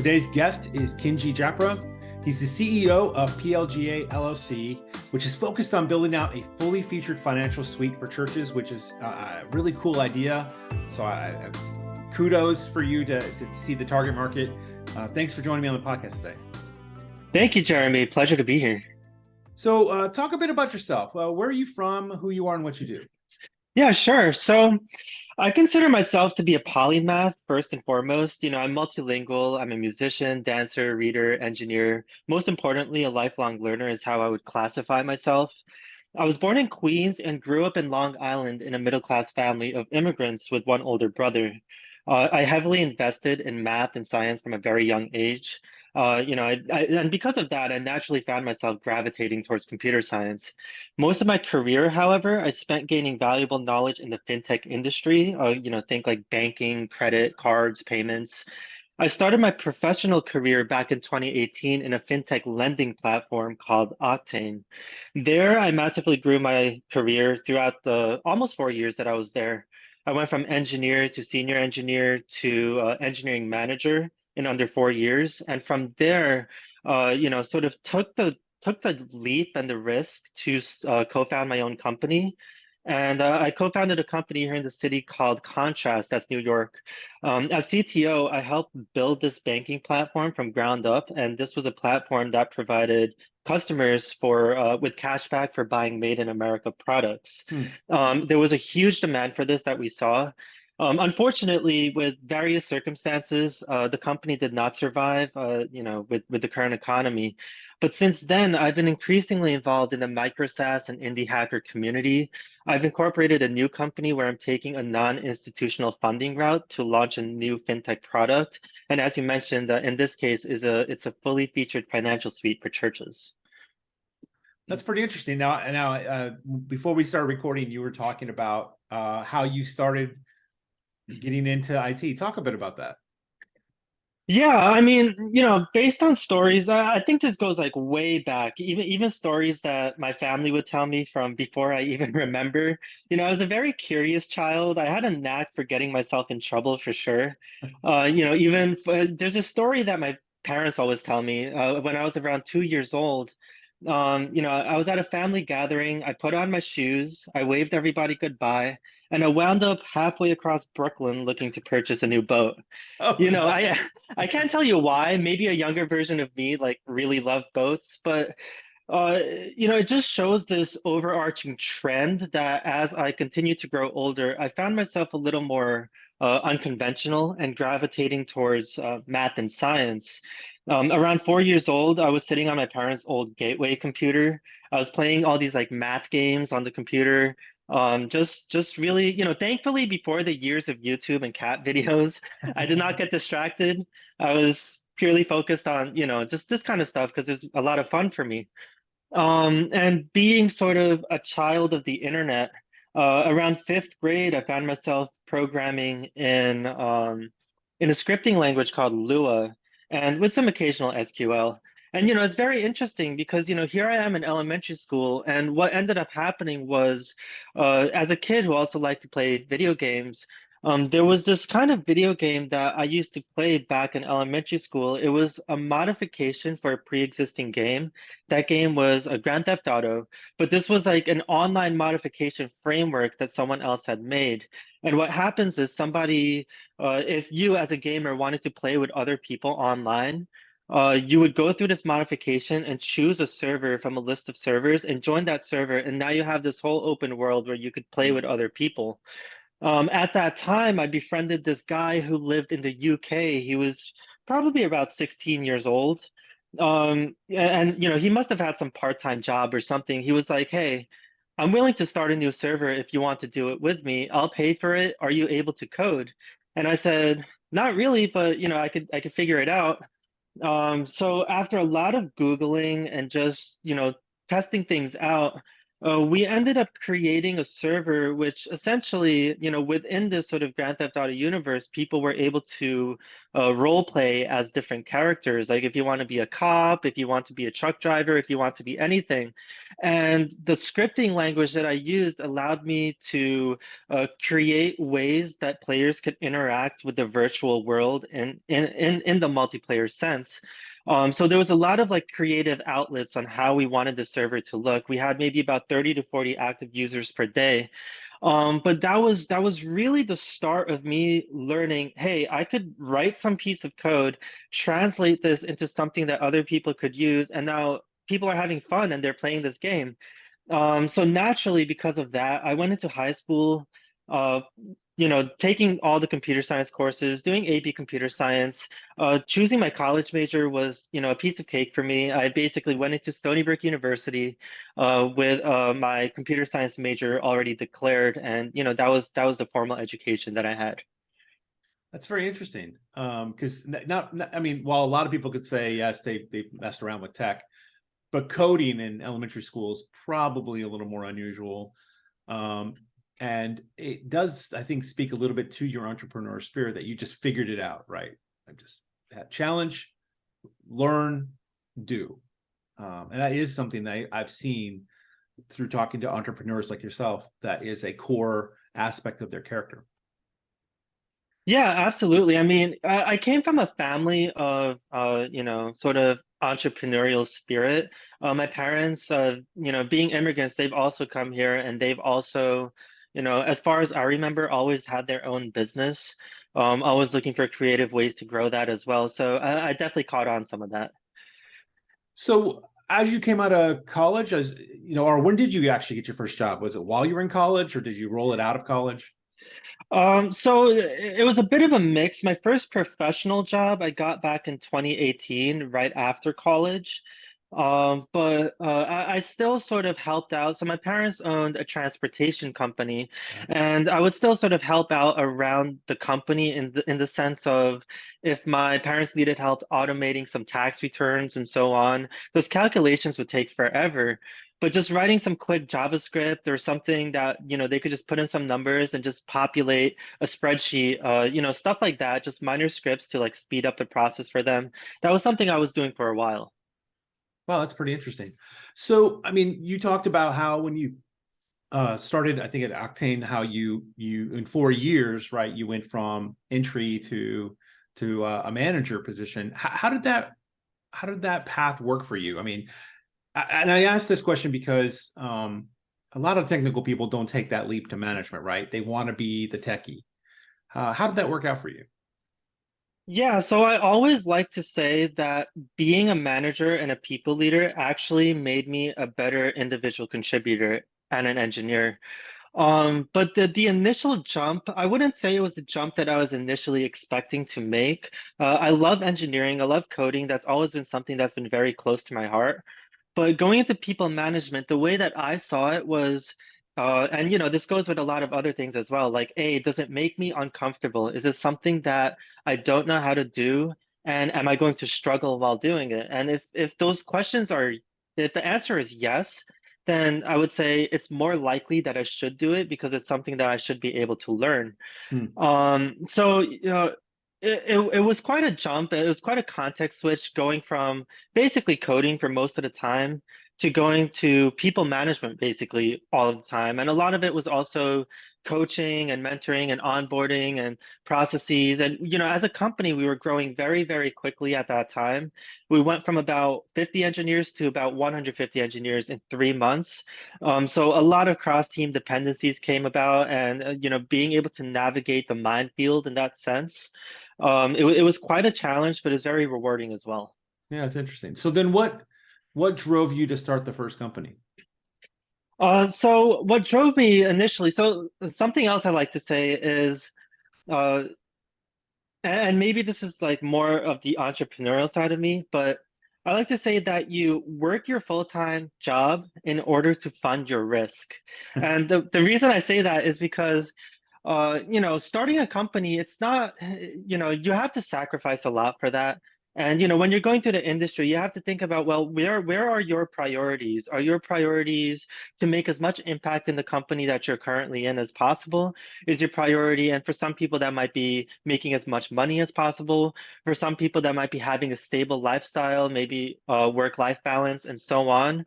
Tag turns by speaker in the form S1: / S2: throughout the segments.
S1: Today's guest is Kenji Japra. He's the CEO of PLGA LLC, which is focused on building out a fully featured financial suite for churches, which is a really cool idea. So kudos for you to see the target market. Thanks for joining me on the podcast today.
S2: Thank you, Jeremy. Pleasure to be here.
S1: So talk a bit about yourself. Where are you from, who you are, and what you do?
S2: Yeah, sure. So I consider myself to be a polymath first and foremost. I'm multilingual. I'm a musician, dancer, reader, engineer. Most importantly, a lifelong learner is how I would classify myself. I was born in Queens and grew up in Long Island in a middle-class family of immigrants with one older brother. I heavily invested in math and science from a very young age. And because of that, I naturally found myself gravitating towards computer science. Most of my career, however, I spent gaining valuable knowledge in the fintech industry. Think like banking, credit, cards, payments. I started my professional career back in 2018 in a fintech lending platform called Octane. There, I massively grew my career throughout the almost 4 years that I was there. I went from engineer to senior engineer to engineering manager in under 4 years, and from there, sort of took the leap and the risk to co-found my own company. And I co-founded a company here in the city called Contrast, that's New York. As CTO, I helped build this banking platform from ground up, and this was a platform that provided customers for with cashback for buying made in America products. There was a huge demand for this that we saw. Unfortunately, with various circumstances, the company did not survive, with the current economy. But since then, I've been increasingly involved in the micro SaaS and indie hacker community. I've incorporated a new company where I'm taking a non-institutional funding route to launch a new fintech product. And as you mentioned, in this case, it's a fully featured financial suite for churches.
S1: That's pretty interesting. Now, before we started recording, you were talking about how you started getting into IT. Talk a bit about that.
S2: Yeah, I mean, based on stories, I think this goes like way back, even stories that my family would tell me from before I even remember. I was a very curious child. I had a knack for getting myself in trouble for sure. There's a story that my parents always tell me when I was around 2 years old. I was at a family gathering. I put on my shoes, I waved everybody goodbye, and I wound up halfway across Brooklyn looking to purchase a new boat.
S1: Oh,
S2: You know, I I can't tell you why. Maybe a younger version of me like really loved boats, but it just shows this overarching trend that as I continue to grow older, I found myself a little more unconventional and gravitating towards math and science. Around 4 years old, I was sitting on my parents' old Gateway computer. I was playing all these like math games on the computer. Just really, thankfully before the years of YouTube and cat videos, I did not get distracted. I was purely focused on, just this kind of stuff because it was a lot of fun for me. And being sort of a child of the internet, around fifth grade, I found myself programming in a scripting language called Lua, and with some occasional SQL. And it's very interesting because here I am in elementary school, and what ended up happening was, as a kid who also liked to play video games, there was this kind of video game that I used to play back in elementary school. It was a modification for a pre-existing game. That game was a Grand Theft Auto, but this was like an online modification framework that someone else had made. And what happens is if you as a gamer wanted to play with other people online, you would go through this modification and choose a server from a list of servers and join that server. And now you have this whole open world where you could play with other people. At that time, I befriended this guy who lived in the UK. He was probably about 16 years old. And he must have had some part-time job or something. He was like, "Hey, I'm willing to start a new server if you want to do it with me. I'll pay for it. Are you able to code?" And I said, "Not really, but I could figure it out." So after a lot of Googling and just testing things out, we ended up creating a server which essentially, within this sort of Grand Theft Auto universe, people were able to role play as different characters. Like if you want to be a cop, if you want to be a truck driver, if you want to be anything. And the scripting language that I used allowed me to create ways that players could interact with the virtual world in the multiplayer sense. So there was a lot of like creative outlets on how we wanted the server to look. We had maybe about 30 to 40 active users per day. But that was really the start of me learning, hey, I could write some piece of code, translate this into something that other people could use, and now people are having fun and they're playing this game. So naturally, because of that, I went into high school, uh, taking all the computer science courses, doing AP computer science. Choosing my college major was, a piece of cake for me. I basically went into Stony Brook University with my computer science major already declared, and that was the formal education that I had.
S1: That's very interesting. Because I mean, while a lot of people could say yes, they messed around with tech, but coding in elementary school is probably a little more unusual. And it does, I think, speak a little bit to your entrepreneur spirit that you just figured it out, right? I just had challenge, learn, do. And that is something that I've seen through talking to entrepreneurs like yourself, that is a core aspect of their character.
S2: Yeah, absolutely. I mean, I came from a family of, sort of entrepreneurial spirit. My parents, being immigrants, they've also come here and they've also, as far as I remember, always had their own business, always looking for creative ways to grow that as well. So I definitely caught on some of that.
S1: So as you came out of college, as you know, or when did you actually get your first job? Was it while you were in college or did you roll it out of college?
S2: So it was a bit of a mix. My first professional job I got back in 2018, right after college. But I still sort of helped out. So my parents owned a transportation company, and I would still sort of help out around the company in the sense of if my parents needed help automating some tax returns and so on, those calculations would take forever. But just writing some quick JavaScript or something that, they could just put in some numbers and just populate a spreadsheet, stuff like that, just minor scripts to like speed up the process for them. That was something I was doing for a while.
S1: Well, that's pretty interesting. So, I mean, you talked about how when you started, I think at Octane, how you in 4 years, right? You went from entry to a manager position. How did that path work for you? I mean, and I asked this question because a lot of technical people don't take that leap to management, right? They want to be the techie. How did that work out for you?
S2: Yeah, so I always like to say that being a manager and a people leader actually made me a better individual contributor and an engineer. But the initial jump, I wouldn't say it was the jump that I was initially expecting to make. I love engineering, I love coding. That's always been something that's been very close to my heart. But going into people management, the way that I saw it was, and this goes with a lot of other things as well. Like, A, does it make me uncomfortable? Is it something that I don't know how to do? And am I going to struggle while doing it? And if those questions are, if the answer is yes, then I would say it's more likely that I should do it because it's something that I should be able to learn.
S1: Hmm.
S2: So, it was quite a jump. It was quite a context switch going from basically coding for most of the time to going to people management basically all of the time. And a lot of it was also coaching and mentoring and onboarding and processes. And, as a company, we were growing very, very quickly at that time. We went from about 50 engineers to about 150 engineers in 3 months. So a lot of cross-team dependencies came about, and being able to navigate the minefield in that sense, it was quite a challenge, but it's very rewarding as well.
S1: Yeah, it's interesting. So then what drove you to start the first company?
S2: So what drove me initially, so something else I like to say is, uh, and maybe this is like more of the entrepreneurial side of me, but I like to say that you work your full-time job in order to fund your risk. And the reason I say that is because, starting a company, it's not, you have to sacrifice a lot for that. And when you're going to the industry, you have to think about, well, where are your priorities? Are your priorities to make as much impact in the company that you're currently in as possible? Is your priority, and for some people that might be making as much money as possible. For some people that might be having a stable lifestyle, maybe work-life balance, and so on.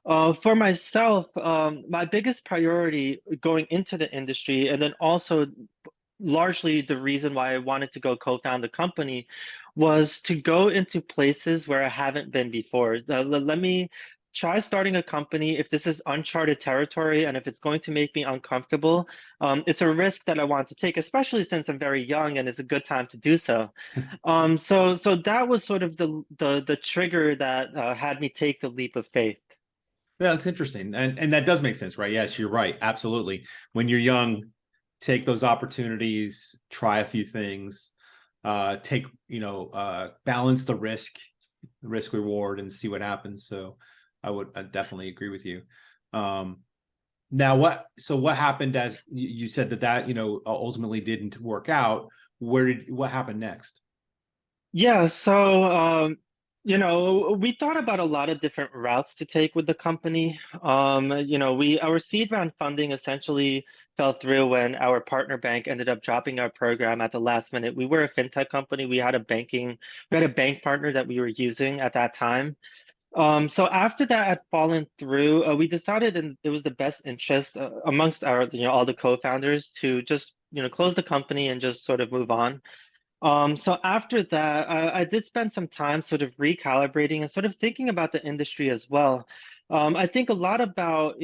S2: For myself, my biggest priority going into the industry, and then also largely the reason why I wanted to go co-found the company, was to go into places where I haven't been before. Let me try starting a company if this is uncharted territory and if it's going to make me uncomfortable. It's a risk that I want to take, especially since I'm very young and it's a good time to do so. So that was sort of the trigger that had me take the leap of faith.
S1: Yeah, that's interesting. And that does make sense, right? Yes, you're right. Absolutely. When you're young, take those opportunities, try a few things, take, balance the risk reward and see what happens. So I definitely agree with you. Now what happened as you said that, ultimately didn't work out? What happened next?
S2: Yeah, so we thought about a lot of different routes to take with the company. Our seed round funding essentially fell through when our partner bank ended up dropping our program at the last minute. We were a fintech company. We had a bank partner that we were using at that time. So after that had fallen through, we decided, and it was the best interest amongst our, all the co-founders, to just, close the company and just sort of move on. So after that, I did spend some time sort of recalibrating and sort of thinking about the industry as well. I think a lot about,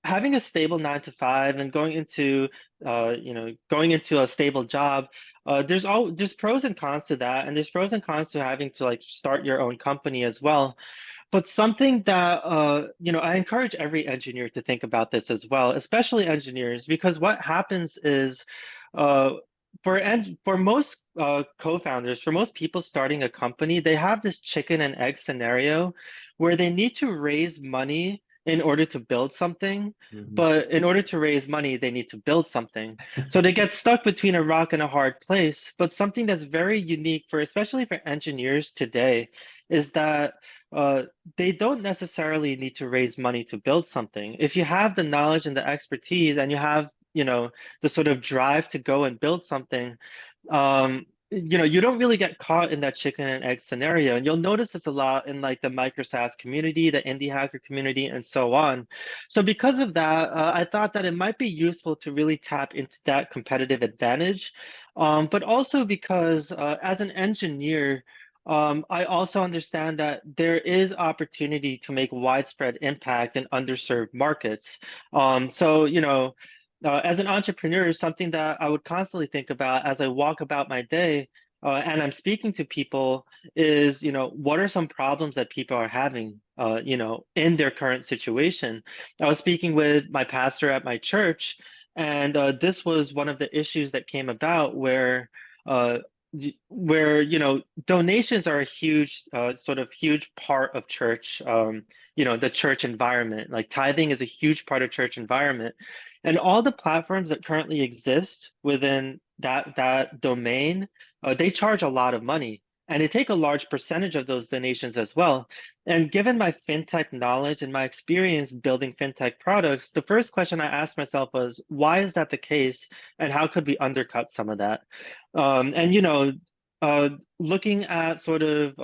S2: having a stable 9 to 5 and going into a stable job. There's pros and cons to that, and there's pros and cons to having to like start your own company as well. But something that I encourage every engineer to think about this as well, especially engineers, because what happens is uh, for most co-founders, for most people starting a company, they have this chicken and egg scenario where they need to raise money in order to build something.
S1: Mhm.
S2: But in order to raise money, they need to build something. So they get stuck between a rock and a hard place. But something that's very unique especially for engineers today, is that uh, they don't necessarily need to raise money to build something. If you have the knowledge and the expertise and you have, the sort of drive to go and build something, you don't really get caught in that chicken and egg scenario. And you'll notice this a lot in like the micro SaaS community, the indie hacker community, and so on. So because of that, I thought that it might be useful to really tap into that competitive advantage. But also because as an engineer, I also understand that there is opportunity to make widespread impact in underserved markets. As an entrepreneur, something that I would constantly think about as I walk about my day and I'm speaking to people is, what are some problems that people are having, in their current situation? I was speaking with my pastor at my church, and this was one of the issues that came about uh, where donations are a huge sort of huge part of church, the church environment. Like tithing is a huge part of church environment, and all the platforms that currently exist within that domain, they charge a lot of money, and they take a large percentage of those donations as well. And given my fintech knowledge and my experience building fintech products, the first question I asked myself was, why is that the case, and how could we undercut some of that? And looking at sort of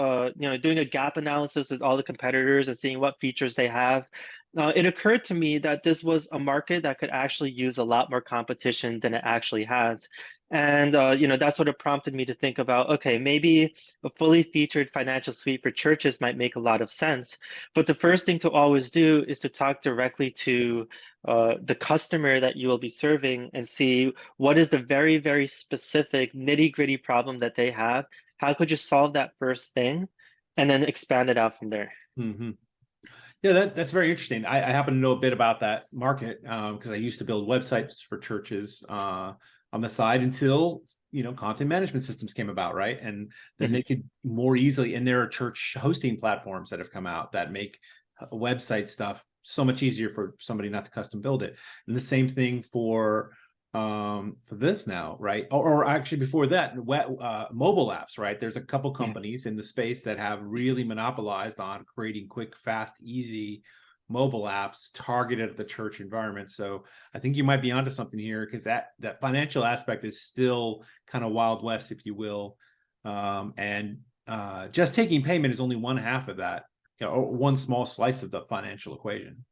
S2: doing a gap analysis with all the competitors and seeing what features they have, it occurred to me that this was a market that could actually use a lot more competition than it actually has. And that sort of prompted me to think about, okay, maybe a fully featured financial suite for churches might make a lot of sense. But the first thing to always do is to talk directly to the customer that you will be serving and see what is the very, very specific nitty-gritty problem that they have. How could you solve that first thing and then expand it out from there?
S1: Mhm. Yeah, that's very interesting. I happen to know a bit about that market because I used to build websites for churches on the side until content management systems came about, right? And then they could more easily, and there are church hosting platforms that have come out that make website stuff so much easier for somebody not to custom build it. And the same thing for for this now, right? Or actually before that, mobile apps, right? There's a couple
S2: Yeah.
S1: companies in the space that have really monopolized on creating quick, fast, easy mobile apps targeted at the church environment. So I think you might be onto something here, because that financial aspect is still kind of Wild West, if you will. And just taking payment is only one half of that, or one small slice of the financial equation.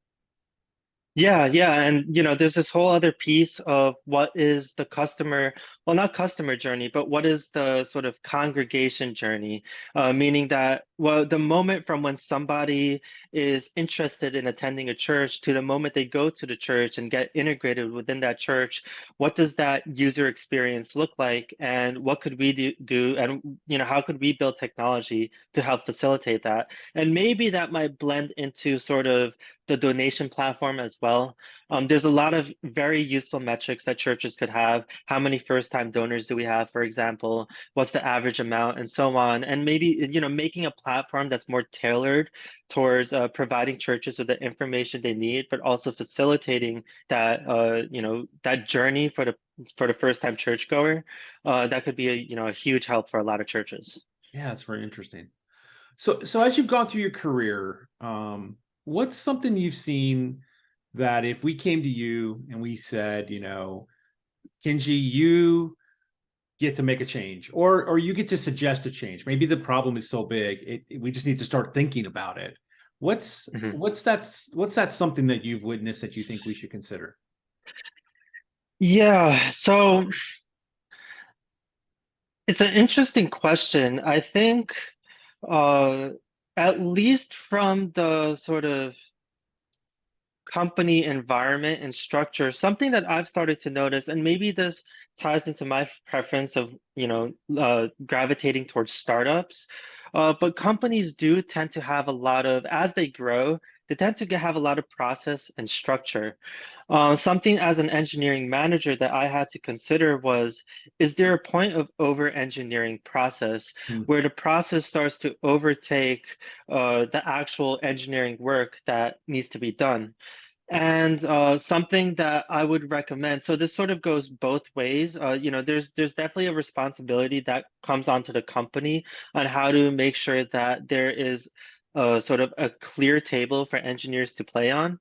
S2: Yeah, yeah, and there's this whole other piece of what is the customer, well, not customer journey, but what is the sort of congregation journey? Meaning that, well, the moment from when somebody is interested in attending a church to the moment they go to the church and get integrated within that church, what does that user experience look like, and what could we do, and how could we build technology to help facilitate that? And maybe that might blend into sort of the donation platform as well. There's a lot of very useful metrics that churches could have. How many first-time donors do we have, for example? What's the average amount, and so on. And maybe, making a platform that's more tailored towards providing churches with the information they need, but also facilitating that, that journey for the first-time churchgoer. That could be a huge help for a lot of churches.
S1: Yeah, it's very interesting. So as you've gone through your career, what's something you've seen that if we came to you and we said, Kenji, you get to make a change, or you get to suggest a change. Maybe the problem is so big, we just need to start thinking about it. What's
S2: Mhm.
S1: what's that something that you've witnessed that you think we should consider?
S2: Yeah, so it's an interesting question. I think, uh, at least from the sort of company environment and structure, something that I've started to notice, and maybe this ties into my preference of, gravitating towards startups. But companies do tend to have a lot of, as they grow, they tend to have a lot of process and structure. Something as an engineering manager that I had to consider was, is there a point of over-engineering process
S1: Hmm.
S2: where the process starts to overtake the actual engineering work that needs to be done? And something that I would recommend, so this sort of goes both ways. There's definitely a responsibility that comes onto the company on how to make sure that there is sort of a clear table for engineers to play on.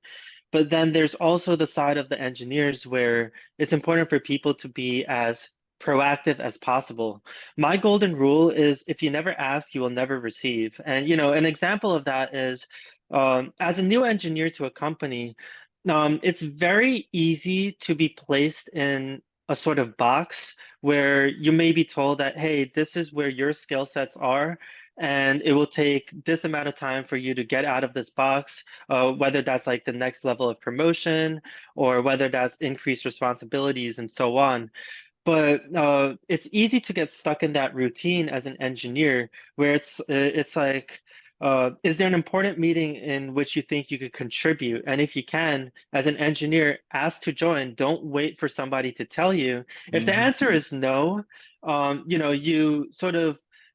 S2: But then there's also the side of the engineers where it's important for people to be as proactive as possible. My golden rule is if you never ask, you will never receive. And an example of that is, as a new engineer to a company, it's very easy to be placed in a sort of box where you may be told that, hey, this is where your skill sets are, and it will take this amount of time for you to get out of this box, whether that's like the next level of promotion or whether that's increased responsibilities and so on. But it's easy to get stuck in that routine as an engineer, where it's like, is there an important meeting in which you think you could contribute? And if you can, as an engineer, ask to join. Don't wait for somebody to tell you. If the
S1: Mhm.
S2: answer is no,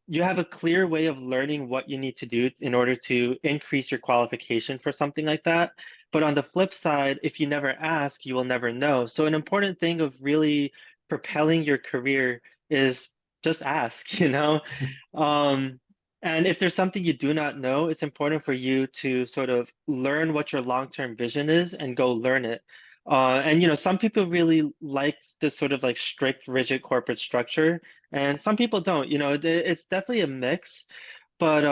S2: you have a clear way of learning what you need to do in order to increase your qualification for something like that. But on the flip side, if you never ask, you will never know. So an important thing of really propelling your career is just ask, Um, and if there's something you do not know, it's important for you to sort of learn what your long-term vision is and go learn it. And some people really like this sort of like strict, rigid corporate structure, and some people don't. It's definitely a mix. But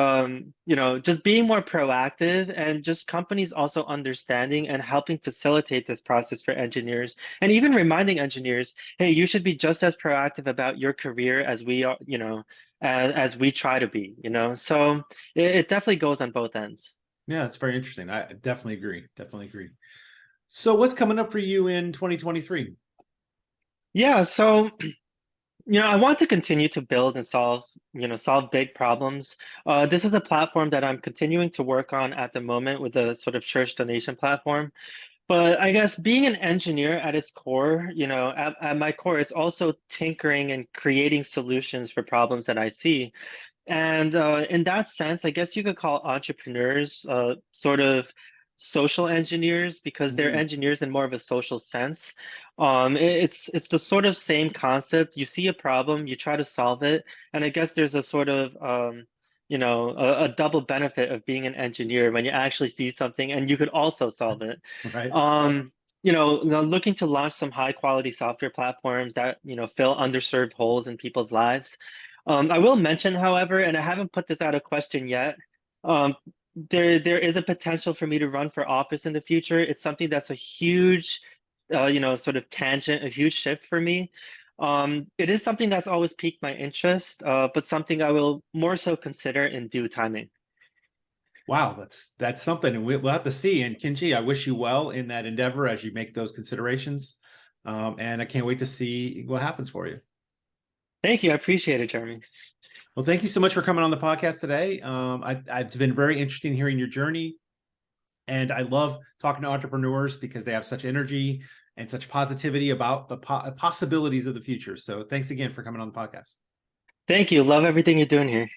S2: just being more proactive and just companies also understanding and helping facilitate this process for engineers, and even reminding engineers, hey, you should be just as proactive about your career as we are, as we try to be, So it definitely goes on both ends.
S1: Yeah, it's very interesting. I definitely agree. Definitely agree. So what's coming up for you in 2023?
S2: Yeah, so I want to continue to build and solve big problems. This is a platform that I'm continuing to work on at the moment with the sort of church donation platform. But I guess being an engineer at its core, at my core, it's also tinkering and creating solutions for problems that I see. And in that sense, I guess you could call entrepreneurs sort of social engineers because they're
S1: Mm,
S2: engineers in more of a social sense. It's the sort of same concept. You see a problem, you try to solve it, and I guess there's a sort of a double benefit of being an engineer when you actually see something and you could also solve it.
S1: right.
S2: Um, looking to launch some high quality software platforms that, fill underserved holes in people's lives. I will mention, however, and I haven't put this out of question yet, um, there is a potential for me to run for office in the future. It's something that's a huge, sort of tangent, a huge shift for me. It is something that's always piqued my interest, but something I will more so consider in due timing.
S1: Wow, that's something, and we'll have to see. And Kenji, I wish you well in that endeavor as you make those considerations. And I can't wait to see what happens for you.
S2: Thank you. I appreciate it, Jeremy.
S1: Well, thank you so much for coming on the podcast today. I've been very interested in hearing your journey, and I love talking to entrepreneurs because they have such energy and such positivity about the possibilities of the future. So thanks again for coming on the podcast.
S2: Thank you. Love everything you're doing here.